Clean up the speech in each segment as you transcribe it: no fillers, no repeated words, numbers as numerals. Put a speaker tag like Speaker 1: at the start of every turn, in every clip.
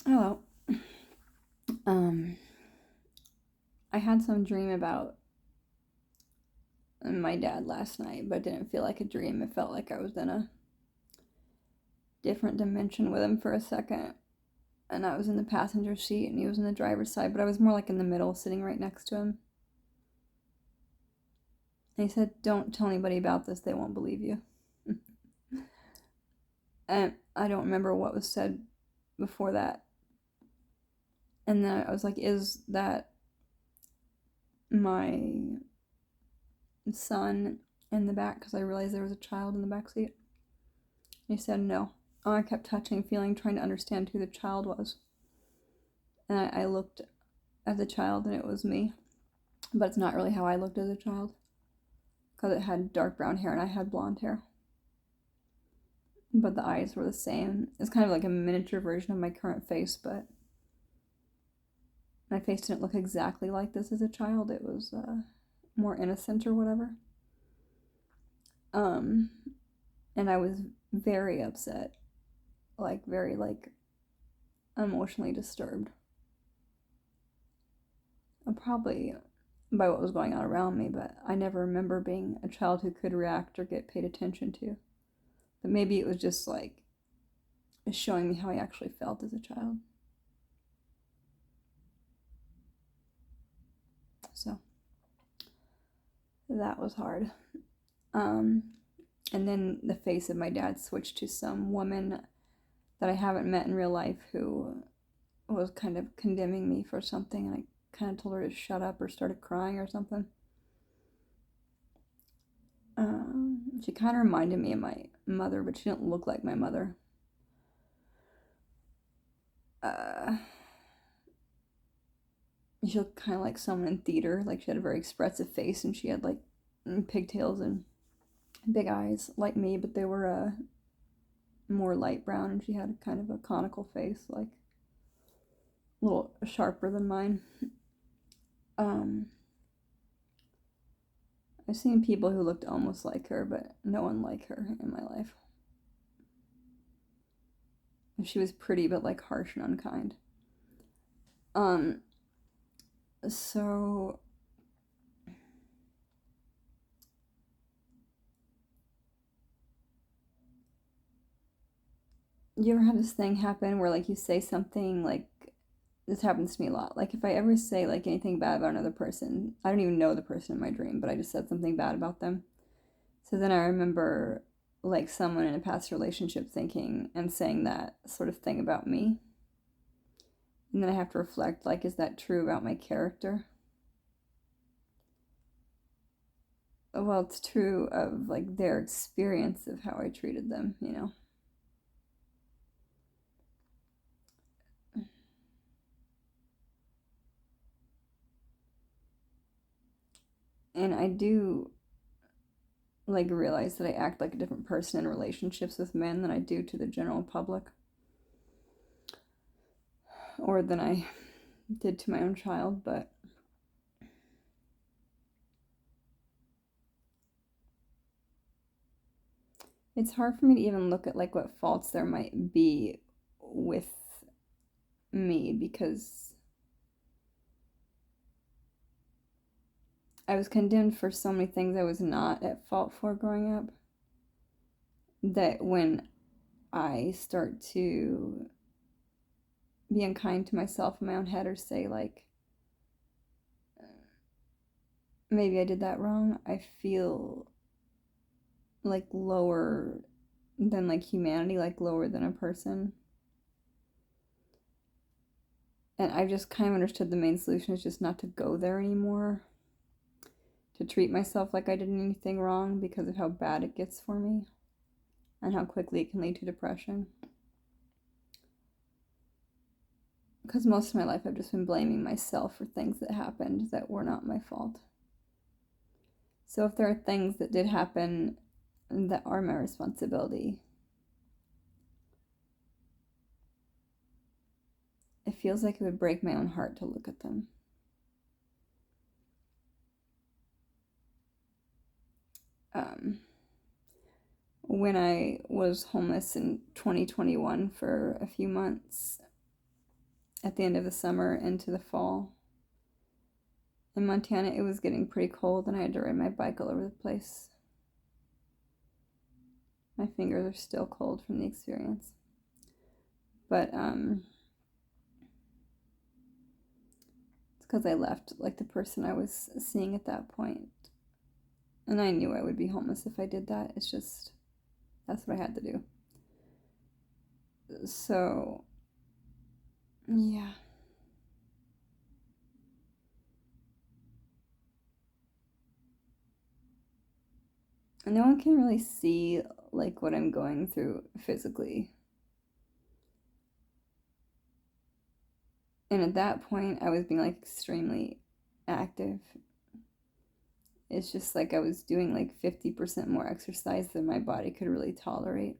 Speaker 1: Hello. Um, I had some dream about my dad last night, but it didn't feel like a dream. It felt like I was in a different dimension with him for a second. And I was in the passenger seat and he was in the driver's side, but I was more like in the middle, sitting right next to him. And he said, "Don't tell anybody about this, they won't believe you." And I don't remember what was said before that. And then I was like, "Is that my son in the back?" Because I realized there was a child in the back seat. He said no. I kept touching, feeling, trying to understand who the child was. And I looked at the child and it was me. But it's not really how I looked as a child. Because it had dark brown hair and I had blonde hair. But the eyes were the same. It's kind of like a miniature version of my current face, but my face didn't look exactly like this as a child. It was more innocent or whatever. Um, and I was very upset. Like, very, like, emotionally disturbed. Probably by what was going on around me, but I never remember being a child who could react or get paid attention to. But maybe it was just like showing me how I actually felt as a child. So that was hard. Um, and then the face of my dad switched to some woman that I haven't met in real life who was kind of condemning me for something, and I kind of told her to shut up or started crying or something. She kind of reminded me of my mother, but she didn't look like my mother. Uh, she looked kind of like someone in theater. Like she had a very expressive face, and she had like pigtails and big eyes, like me, but they were more light brown, and she had kind of a conical face, like a little sharper than mine. Um, I've seen people who looked almost like her, but no one like her in my life. She was pretty, but like harsh and unkind. Um, so you ever have this thing happen where like you say something like, this happens to me a lot. Like if I ever say like anything bad about another person, I don't even know the person in my dream, but I just said something bad about them. So then I remember like someone in a past relationship thinking and saying that sort of thing about me. And then I have to reflect, like, is that true about my character? Well, it's true of like their experience of how I treated them, you know. And I do like realize that I act like a different person in relationships with men than I do to the general public, or than I did to my own child, but it's hard for me to even look at like what faults there might be with me because I was condemned for so many things I was not at fault for growing up, that when I start to be unkind to myself in my own head or say like maybe I did that wrong, I feel like lower than like humanity, like lower than a person. And I've just kind of understood the main solution is just not to go there anymore, to treat myself like I did anything wrong because of how bad it gets for me and how quickly it can lead to depression. Because most of my life I've just been blaming myself for things that happened that were not my fault. So if there are things that did happen that are my responsibility, it feels like it would break my own heart to look at them. Um, when I was homeless in 2021 for a few months, at the end of the summer into the fall. In Montana, it was getting pretty cold, and I had to ride my bike all over the place. My fingers are still cold from the experience. But it's because I left like the person I was seeing at that point. And I knew I would be homeless if I did that. It's just, that's what I had to do. So, yeah. And no one can really see like what I'm going through physically. And at that point, I was being like extremely active. It's just like I was doing like 50% more exercise than my body could really tolerate.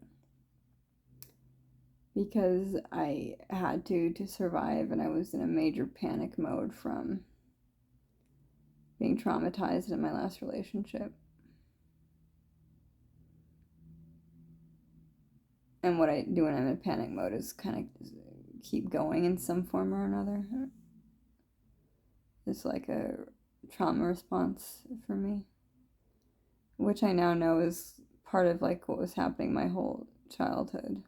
Speaker 1: Because I had to survive, and I was in a major panic mode from being traumatized in my last relationship. And what I do when I'm in panic mode is kind of keep going in some form or another. It's like a trauma response for me, which I now know is part of like what was happening my whole childhood.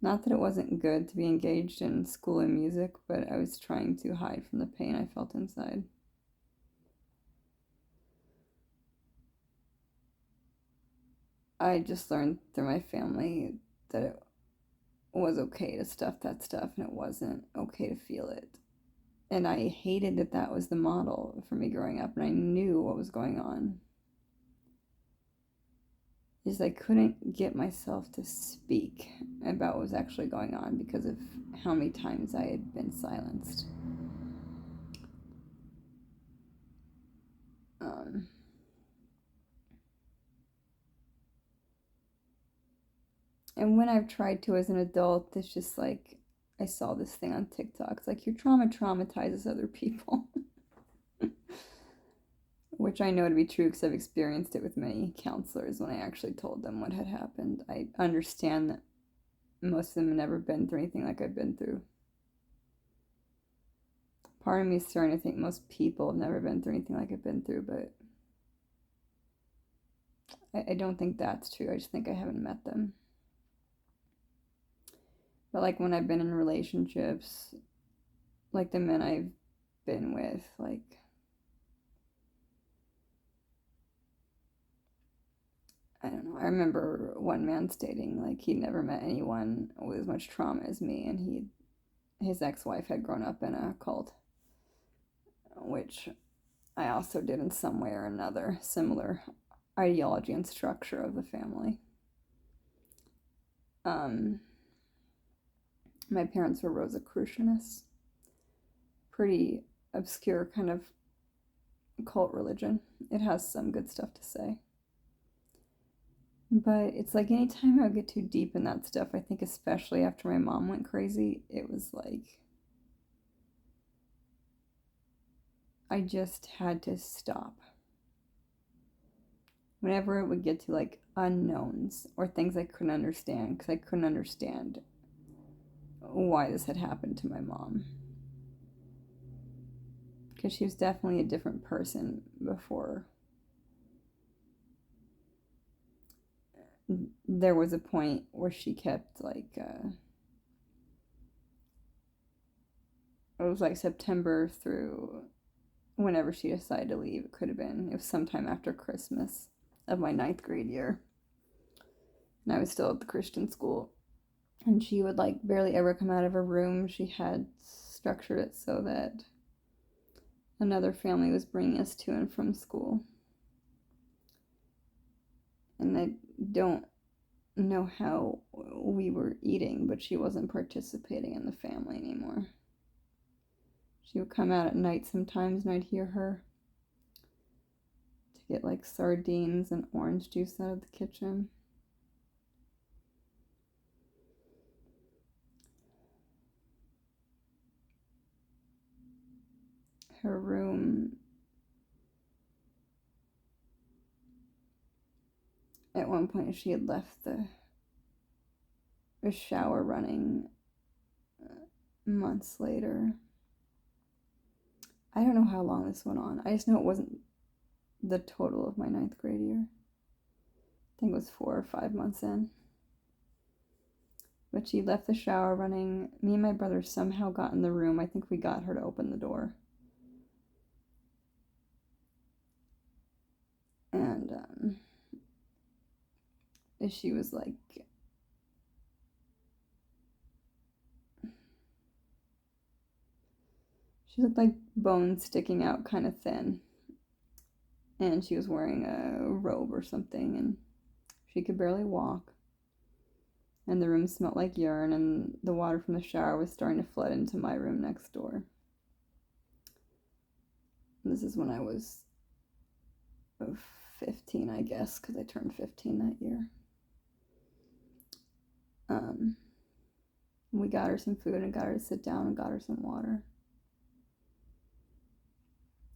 Speaker 1: Not that it wasn't good to be engaged in school and music, but I was trying to hide from the pain I felt inside. I just learned through my family that it was okay to stuff that stuff and it wasn't okay to feel it. And I hated that that was the model for me growing up, and I knew what was going on. Is I couldn't get myself to speak about what was actually going on because of how many times I had been silenced. Um, and when I've tried to as an adult, it's just like I saw this thing on TikTok. It's like your trauma traumatizes other people, which I know to be true because I've experienced it with many counselors when I actually told them what had happened. I understand that most of them have never been through anything like I've been through. Part of me is starting to think most people have never been through anything like I've been through, but I don't think that's true. I just think I haven't met them. But like when I've been in relationships, like the men I've been with, like I don't know. I remember one man stating like he'd never met anyone with as much trauma as me, and his ex-wife had grown up in a cult, which I also did in some way or another, similar ideology and structure of the family. Um, my parents were Rosicrucianists, pretty obscure kind of cult religion. It has some good stuff to say. But it's like anytime I would get too deep in that stuff, I think especially after my mom went crazy, it was like I just had to stop. Whenever it would get to like unknowns or things I couldn't understand, because I couldn't understand why this had happened to my mom. Because she was definitely a different person before there was a point where she kept like it was like September through whenever she decided to leave. It was sometime after Christmas of my ninth grade year, and I was still at the Christian school, and she would like barely ever come out of her room. She had structured it so that another family was bringing us to and from school, and I don't know how we were eating, but she wasn't participating in the family anymore. She would come out at night sometimes, and I'd hear her to get like sardines and orange juice out of the kitchen. Her room, at one point, she had left the shower running months later. I don't know how long this went on. I just know it wasn't the total of my 9th grade year. I think it was 4 or 5 months in. But she left the shower running. Me and my brother somehow got in the room. I think we got her to open the door. And she was like, she looked like bones sticking out kind of thin. And she was wearing a robe or something, and she could barely walk. And the room smelled like urine, and the water from the shower was starting to flood into my room next door. And this is when I was 15, I guess, because I turned 15 that year. We got her some food and got her to sit down and got her some water.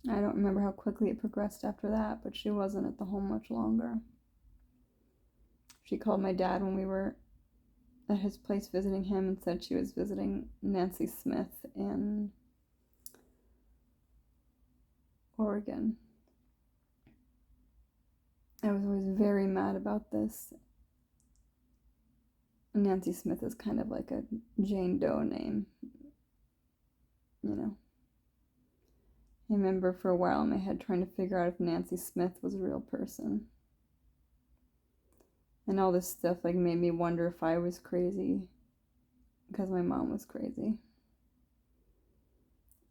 Speaker 1: I don't remember how quickly it progressed after that, but she wasn't at the home much longer. She called my dad when we were at his place visiting him and said she was visiting Nancy Smith in Oregon. I was always very mad about this. Nancy Smith is kind of like a Jane Doe name, you know. I remember for a while in my head trying to figure out if Nancy Smith was a real person. And all this stuff like made me wonder if I was crazy because my mom was crazy.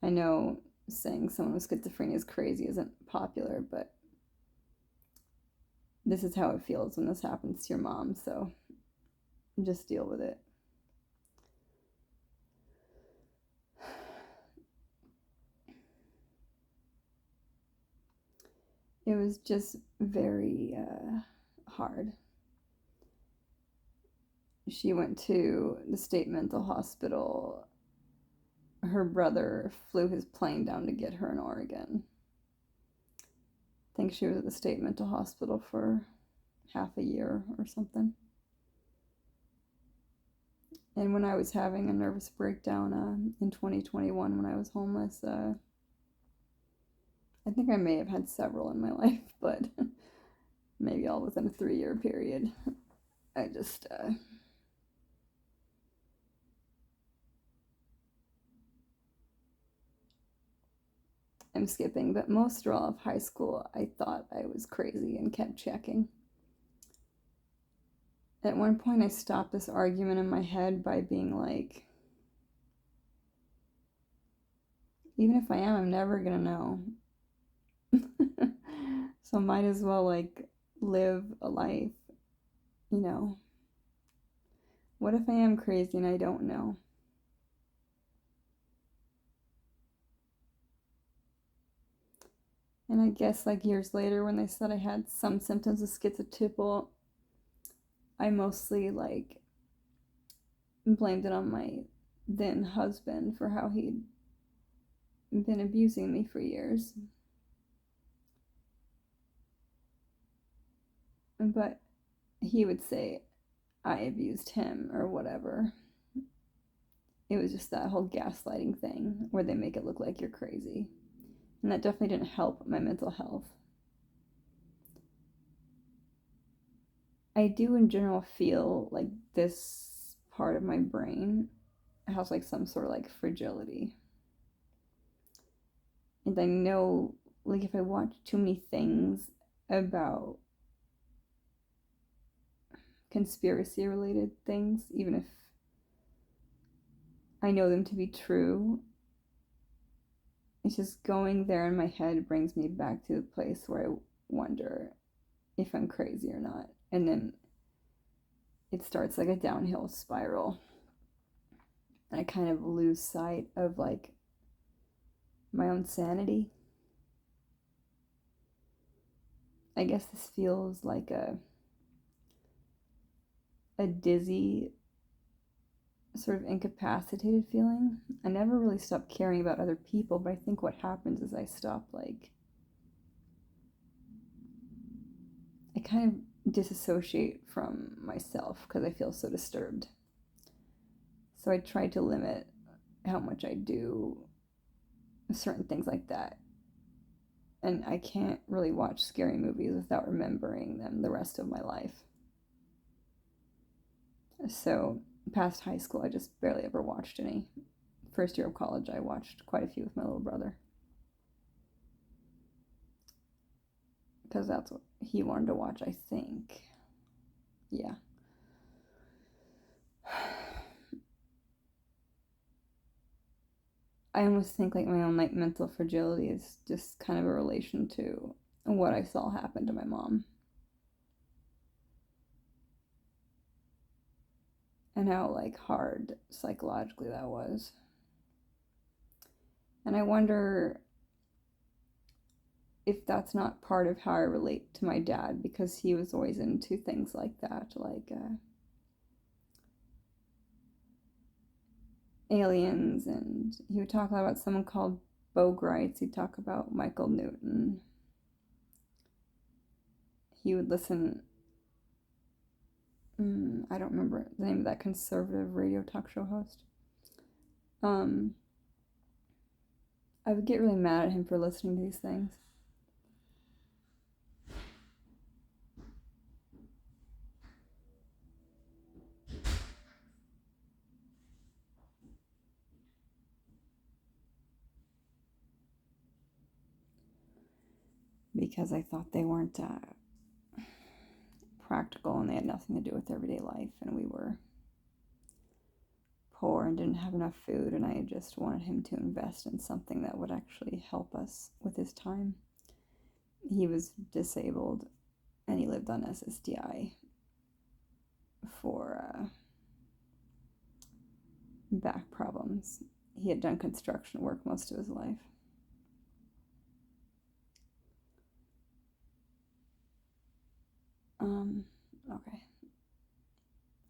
Speaker 1: I know saying someone with schizophrenia is crazy isn't popular, but this is how it feels when this happens to your mom, so just deal with it. It was just very hard. She went to the state mental hospital. Her brother flew his plane down to get her in Oregon. I think she was at the state mental hospital for half a year or something. And when I was having a nervous breakdown in 2021 when I was homeless, I think I may have had several in my life, but maybe all within a 3-year period. I just, I'm skipping, but most all of high school, I thought I was crazy and kept checking. At one point, I stopped this argument in my head by being like, even if I am, I'm never gonna know. So might as well like live a life, you know. What if I am crazy and I don't know? And I guess like years later when they said I had some symptoms of schizotypal, I mostly like blamed it on my then husband for how he'd been abusing me for years. But he would say I abused him or whatever. It was just that whole gaslighting thing where they make it look like you're crazy. And that definitely didn't help my mental health. I do in general feel like this part of my brain has like some sort of like fragility. And I know like if I watch too many things about conspiracy related things, even if I know them to be true, it's just going there in my head brings me back to the place where I wonder if I'm crazy or not. And then it starts like a downhill spiral. And I kind of lose sight of like my own sanity. I guess this feels like a dizzy, sort of incapacitated feeling. I never really stopped caring about other people, but I think what happens is I stop like, I kind of disassociate from myself because I feel so disturbed. So I tried to limit how much I do certain things like that. And I can't really watch scary movies without remembering them the rest of my life. So, past high school, I just barely ever watched any. First year of college, I watched quite a few with my little brother because that's what he wanted to watch, I think. Yeah. I almost think like my own like mental fragility is just kind of a relation to what I saw happen to my mom and how like hard psychologically that was. And I wonder if that's not part of how I relate to my dad because he was always into things like that, like aliens, and he would talk a lot about someone called Bogrites. He'd talk about Michael Newton. He would listen. I don't remember the name of that conservative radio talk show host. Um, I would get really mad at him for listening to these things because I thought they weren't practical and they had nothing to do with everyday life, and we were poor and didn't have enough food, and I just wanted him to invest in something that would actually help us with his time. He was disabled and he lived on SSDI for back problems. He had done construction work most of his life. Okay.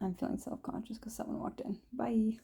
Speaker 1: I'm feeling self conscious because someone walked in. Bye.